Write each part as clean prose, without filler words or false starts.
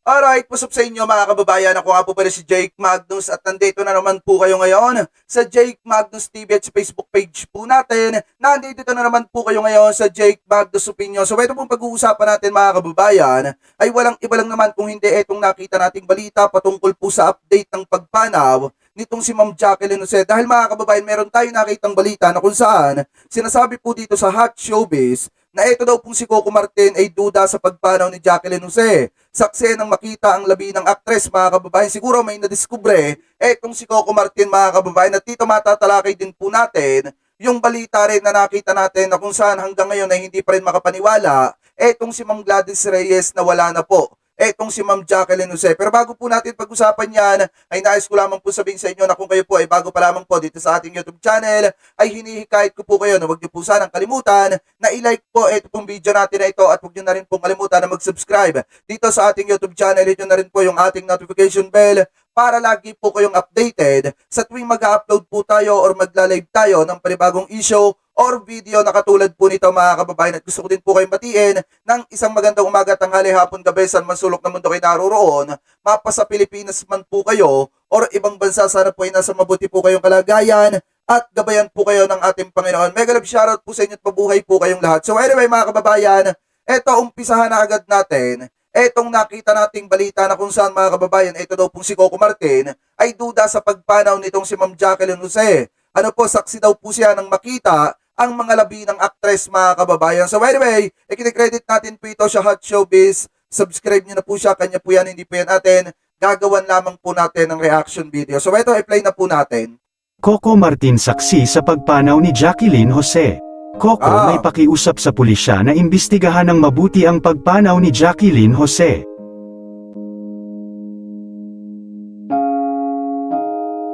Alright, what's up sa inyo mga kababayan? Ako nga po pala si Jake Magnus at nandito na naman po kayo ngayon sa Jake Magnus TV at sa Facebook page po natin. Nandito na naman po kayo ngayon sa Jake Magnus Opinion. So ito pong pag-uusapan natin mga kababayan ay walang iba lang naman kung hindi itong nakita nating balita patungkol po sa update ng pagpanaw nitong si Ma'am Jacqueline Jose. Dahil mga kababayan, meron tayong nakitang balita na kung saan sinasabi po dito sa Hot Showbiz na ito daw pong si Coco Martin ay duda sa pagpanaw ni Jacqueline Jose. Saksi nang makita ang labi ng aktres mga kababayan. Siguro may nadiskubre etong si Coco Martin mga kababayan. At dito matatalakay din po natin yung balita rin na nakita natin na kung saan hanggang ngayon ay hindi pa rin makapaniwala etong si Ma'am Gladys Reyes na wala na po etong si Ma'am Jacqueline Jose. Pero bago po natin pag-usapan yan, ay nais ko lamang po sabihin sa inyo na kung kayo po ay bago pa lamang po dito sa ating YouTube channel, ay hinihikayat ko po kayo na huwag niyo po sanang kalimutan na i-like po ito pong video natin na ito at huwag niyo na rin pong kalimutan na mag-subscribe dito sa ating YouTube channel. Hit niyo na rin po yung ating notification bell para lagi po kayong updated sa tuwing mag-upload po tayo or magla-live tayo ng panibagong issue or video na katulad po nito mga kababayan. At gusto ko din po kayong batiin ng isang magandang umaga, tanghali, hapon, gabi, saan man sulok na mundo kayo naroroon, mapa sa Pilipinas man po kayo or ibang bansa, sana po ay nasa mabuti po kayong kalagayan at gabayan po kayo ng ating Panginoon. Mega love shoutout po sa inyo at mabuhay po kayong lahat. So anyway mga kababayan, eto umpisahan na agad natin. Etong nakita nating balita na kung saan mga kababayan, ito daw pong si Coco Martin ay duda sa pagpanaw nitong si Ma'am Jacqueline Jose. Ano po, saksi daw po siya ng makita ang mga labi ng actress mga kababayan. So anyway, ikini-credit natin po ito sa Hot Showbiz. Subscribe nyo na po siya, kanya po yan, hindi po yan atin. Gagawan lamang po natin ng reaction video. So ito, i-play na po natin. Coco Martin saksi sa pagpanaw ni Jacqueline Jose. Coco may pakiusap sa pulisya na imbestigahan ng mabuti ang pagpanaw ni Jacqueline Jose.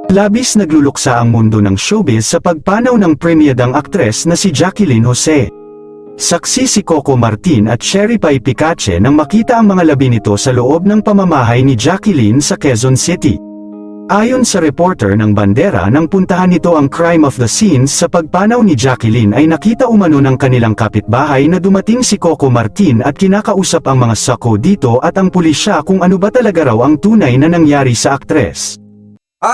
Labis nagluluksa ang mundo ng showbiz sa pagpanaw ng premiadang aktres na si Jacqueline Jose. Saksi si Coco Martin at Sherry Pie Picache nang makita ang mga labi nito sa loob ng pamamahay ni Jacqueline sa Quezon City. Ayon sa reporter ng Bandera, nang puntahan nito ang crime of the scenes sa pagpanaw ni Jacqueline ay nakita umano ng kanilang kapitbahay na dumating si Coco Martin at kinakausap ang mga sako dito at ang pulisya kung ano ba talaga raw ang tunay na nangyari sa aktres.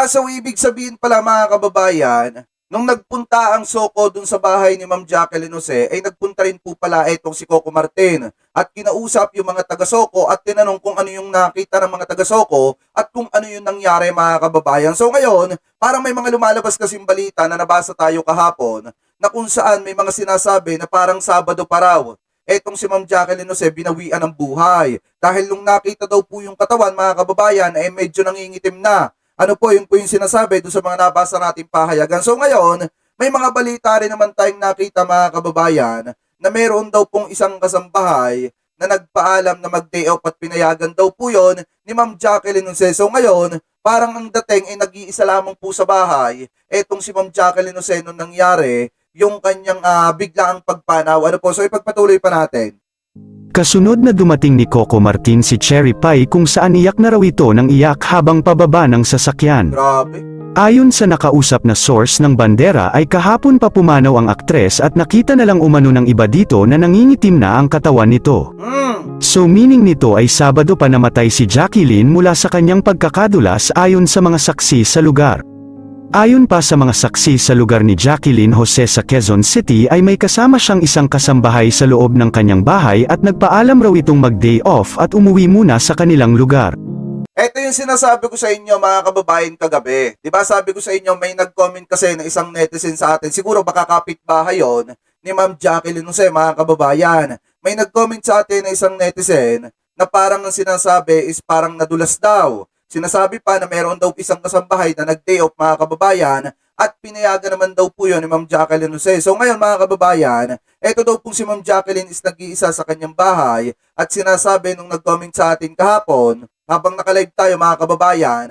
So ibig sabihin pala mga kababayan, nung nagpunta ang Soko dun sa bahay ni Ma'am Jacqueline Jose, ay nagpunta rin po pala itong si Coco Martin at kinausap yung mga taga-Soko at tinanong kung ano yung nakita ng mga taga-Soko at kung ano yung nangyari mga kababayan. So ngayon, parang may mga lumalabas kasing balita na nabasa tayo kahapon na kung saan may mga sinasabi na parang Sabado pa raw etong si Ma'am Jacqueline Jose binawian ng buhay. Dahil nung nakita daw po yung katawan mga kababayan ay medyo nangingitim na. Ano po, yun po yung sinasabi doon sa mga nabasa nating pahayagan. So ngayon, may mga balita rin naman tayong nakita mga kababayan na meron daw pong isang kasambahay na nagpaalam na mag-day off at pinayagan daw po yun ni Ma'am Jacqueline Jose. So ngayon, parang ang dating ay nag-iisa lamang po sa bahay. Etong si Ma'am Jacqueline Jose nung nangyari, yung kanyang biglaang pagpanaw. Ano po, so ipagpatuloy pa natin. Kasunod na dumating ni Coco Martin si Cherry Pie kung saan iyak na raw ito ng iyak habang pababa ng sasakyan. Grabe. Ayon sa nakausap na source ng Bandera ay kahapon pa pumanaw ang aktres at nakita na lang umano ng iba dito na nangingitim na ang katawan nito. So meaning nito ay Sabado pa namatay si Jacqueline mula sa kanyang pagkakadulas ayon sa mga saksi sa lugar. Ayon pa sa mga saksi sa lugar ni Jacqueline Jose sa Quezon City ay may kasama siyang isang kasambahay sa loob ng kanyang bahay at nagpaalam raw itong mag-day off at umuwi muna sa kanilang lugar. Ito yung sinasabi ko sa inyo mga kababayan kagabi. Diba sabi ko sa inyo may nag-comment kasi na isang netizen sa atin. Siguro baka kapitbahay yon ni Ma'am Jacqueline Jose mga kababayan. May nag-comment sa atin na isang netizen na parang ang sinasabi is parang nadulas daw. Sinasabi pa na meron daw isang kasambahay na nag-day off mga kababayan at pinayagan naman daw po yun ni Ma'am Jacqueline Jose. So ngayon mga kababayan, eto daw pong si Ma'am Jacqueline is nag-iisa sa kanyang bahay at sinasabi nung nag-comment sa atin kahapon, habang nakalive tayo mga kababayan,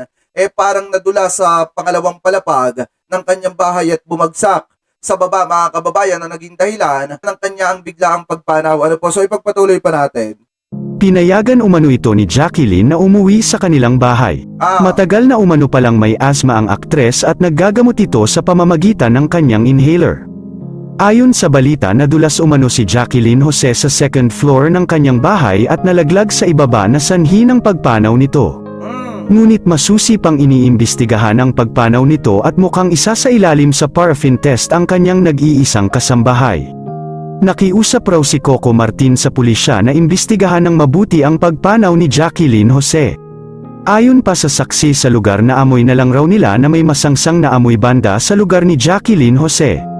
parang nadula sa pangalawang palapag ng kanyang bahay at bumagsak sa baba mga kababayan na naging dahilan ng kanya ang biglaang pagpanaw. Ano po, so ipagpatuloy pa natin. Pinayagan umano ito ni Jacqueline na umuwi sa kanilang bahay. Matagal na umano palang may asma ang aktres at naggagamot ito sa pamamagitan ng kanyang inhaler. Ayon sa balita, nadulas umano si Jacqueline Jose sa second floor ng kanyang bahay at nalaglag sa ibaba na sanhi ng pagpanaw nito. Ngunit masusi pang iniimbestigahan ang pagpanaw nito at mukhang isa sa ilalim sa paraffin test ang kanyang nag-iisang kasambahay. Nakiusap raw si Coco Martin sa pulisya na imbestigahan ng mabuti ang pagpanaw ni Jacqueline Jose. Ayon pa sa saksi sa lugar, na amoy na lang raw nila na may masangsang na amoy banda sa lugar ni Jacqueline Jose.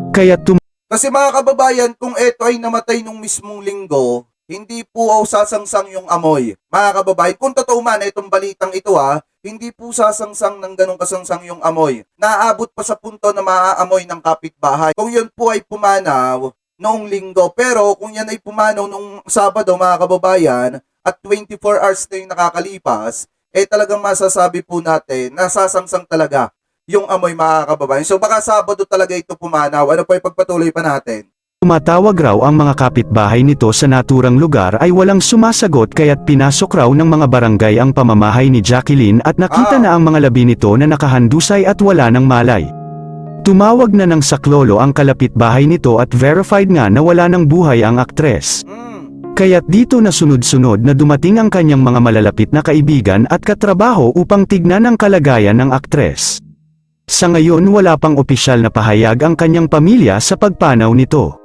Kaya Kasi mga kababayan, kung ito ay namatay nung mismong linggo, hindi po sasangsang yung amoy. Mga kababayan, kung totoo man itong balitang ito hindi po sasangsang ng ganong kasangsang yung amoy. Naaabot pa sa punto na maaamoy ng kapitbahay. Kung yun po ay pumanaw noong linggo, pero kung yan ay pumanaw noong Sabado, mga kababayan, at 24 hours na yung nakakalipas, talagang masasabi po natin na sasangsang talaga yung amoy, mga kababayan. So baka Sabado talaga ito pumanaw. Ano po, ipagpatuloy pa natin. tumatawag raw ang mga kapitbahay nito sa naturang lugar ay walang sumasagot, kaya't pinasok raw ng mga barangay ang pamamahay ni Jacqueline at nakita na ang mga labi nito na nakahandusay at wala ng malay. Tumawag na ng saklolo ang kalapitbahay nito at verified nga na wala ng buhay ang aktres. Kaya't dito na sunod-sunod na dumating ang kanyang mga malalapit na kaibigan at katrabaho upang tignan ang kalagayan ng aktres. Sa ngayon wala pang opisyal na pahayag ang kanyang pamilya sa pagpanaw nito.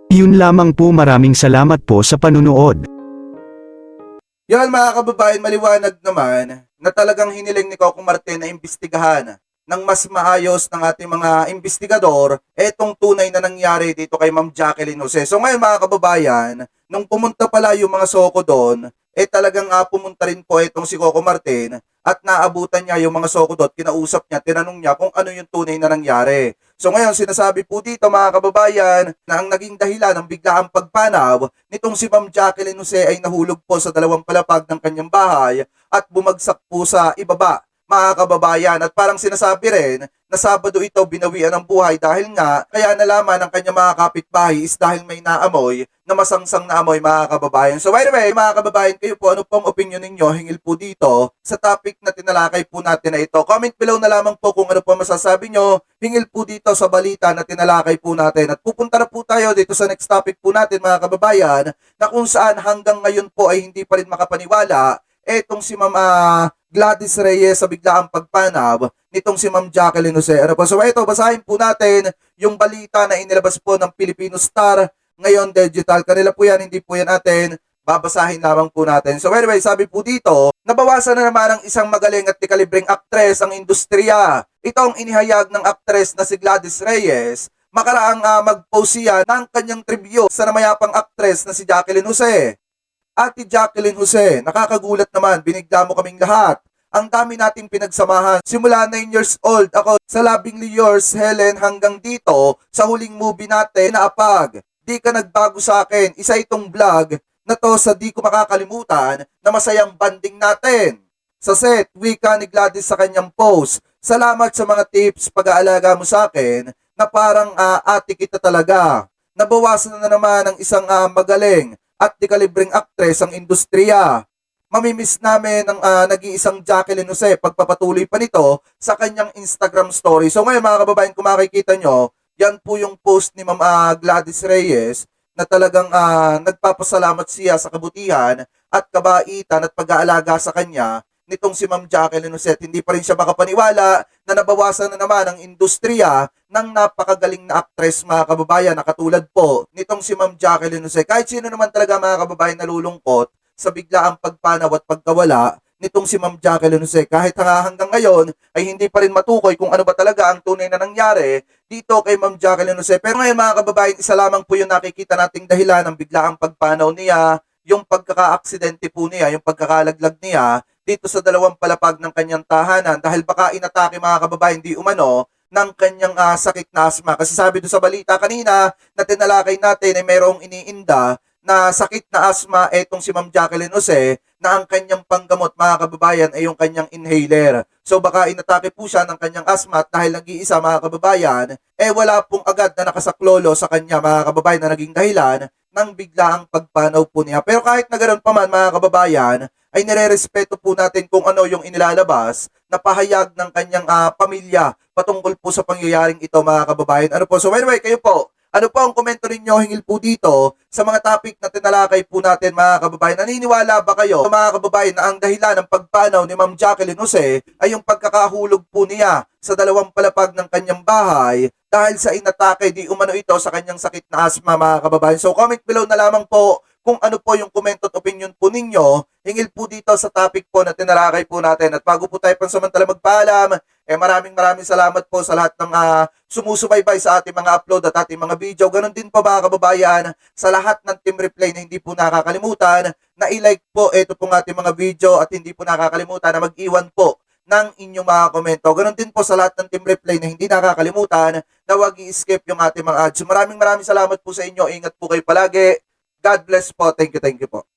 Yun lamang po, maraming salamat po sa panunood. Yan mga kababayan, maliwanag naman na talagang hiniling ni Coco Martin na imbestigahan ng mas maayos ng ating mga investigador etong tunay na nangyari dito kay Ma'am Jacqueline Jose. So ngayon mga kababayan, nung pumunta pala yung mga soko doon, talagang pumunta rin po itong si Coco Martin at naabutan niya yung mga soko doon, kinausap niya, tinanong niya kung ano yung tunay na nangyari. So ngayon sinasabi po dito mga kababayan na ang naging dahilan ng biglaang pagpanaw nitong si Ma'am Jacqueline Jose ay nahulog po sa dalawang palapag ng kanyang bahay at bumagsak po sa ibaba, mga kababayan. At parang sinasabi rin na Sabado ito binawian ng buhay dahil nga kaya nalaman ng kanyang mga kapitbahay is dahil may naamoy na masangsang na amoy, mga kababayan. So by the way, mga kababayan, kayo po, ano pong opinion ninyo hingil po dito sa topic na tinalakay po natin na ito? Comment below na lamang po kung ano po masasabi nyo hingil po dito sa balita na tinalakay po natin. At pupunta na po tayo dito sa next topic po natin, mga kababayan, na kung saan hanggang ngayon po ay hindi pa rin makapaniwala etong si Ma'am Gladys Reyes sa biglaang pagpanaw nitong si Ma'am Jacqueline Jose. Ano po? So ito, basahin po natin yung balita na inilabas po ng Filipino Star ngayon digital. Kanila po yan, hindi po yan natin. Babasahin lamang po natin. So anyway, sabi po dito, nabawasan na naman ang isang magaling at tikalibreng aktres ang industriya. Ito ang inihayag ng aktres na si Gladys Reyes makaraang mag-post siya ng kanyang tribute sa namayapang aktres na si Jacqueline Jose. Ate Jacqueline Jose, nakakagulat naman, binigla mo kaming lahat. Ang dami nating pinagsamahan. Simula 9 years old ako sa Lovingly Yours, Helen, hanggang dito sa huling movie natin na Apag. Di ka nagbago sa akin. Isa itong vlog na to sa di ko makakalimutan na masayang banding natin. Sa set, wika ni Gladys sa kanyang post. Salamat sa mga tips, pag-aalaga mo sa akin na parang ate kita talaga. Nabawasan na naman ang isang magaling at di kalibreng aktres ang industriya. Mamimiss namin ang nag-iisang Jacqueline Jose pagpapatuloy pa nito sa kanyang Instagram story. So ngayon mga kababayan, kung makikita nyo, yan po yung post ni Ma'am Gladys Reyes na talagang nagpapasalamat siya sa kabutihan at kabaitan at pag-aalaga sa kanya nitong si Ma'am Jacqueline Jose. Hindi pa rin siya makapaniwala na nabawasan na naman ang industriya ng napakagaling na aktres, mga kababayan, na katulad po nitong si Ma'am Jacqueline Jose. Kahit sino naman talaga, mga kababayan, nalulungkot sa biglaang pagpanaw at pagkawala nitong si Ma'am Jacqueline Jose. Kahit hanggang ngayon ay hindi pa rin matukoy kung ano ba talaga ang tunay na nangyari dito kay Ma'am Jacqueline Jose. Pero ngayon mga kababayan, isa lamang po yung nakikita nating dahilan ng biglaang pagpanaw niya, yung pagkaka-aksidente po niya, yung pagkakalaglag niya dito sa dalawang palapag ng kanyang tahanan dahil baka inatake, mga kababayan, di umano ng kanyang sakit na asma. Kasi sabi doon sa balita kanina na tinalakay natin ay mayroong iniinda na sakit na asma etong si Ma'am Jacqueline Jose na ang kanyang panggamot, mga kababayan, ay yung kanyang inhaler. So baka inatake po siya ng kanyang asma at dahil nag-iisa, mga kababayan, wala pong agad na nakasaklolo sa kanya, mga kababayan, na naging dahilan ng biglaang pagpanaw po niya. Pero kahit na ganoon pa man, mga kababayan, ay nire-respeto po natin kung ano yung inilalabas na pahayag ng kanyang pamilya patungkol po sa pangyayaring ito, mga kababayan. Ano po? So anyway, kayo po, Ano po ang komento ninyo hingil po dito sa mga topic na tinalakay po natin mga kababayan? Naniniwala ba kayo mga kababayan na ang dahilan ng pagpanaw ni Ma'am Jacqueline Jose ay yung pagkakahulog po niya sa dalawang palapag ng kanyang bahay dahil sa inatake di umano ito sa kanyang sakit na asma mga kababayan? So comment below na lamang po kung ano po yung comment at opinion po ninyo hingil po dito sa topic po na tinalakay po natin. At bago po tayo pansamantala magpaalam, maraming salamat po sa lahat ng sumusubaybay sa ating mga upload at ating mga video. Ganon din po mga kababayan sa lahat ng Team Replay na hindi po nakakalimutan na i-like po ito pong ating mga video at hindi po nakakalimutan na mag-iwan po ng inyong mga komento. Ganon din po sa lahat ng Team Replay na hindi nakakalimutan na wag i-skip yung ating mga ads. Maraming salamat po sa inyo. Ingat po kayo palagi. God bless po. Thank you po.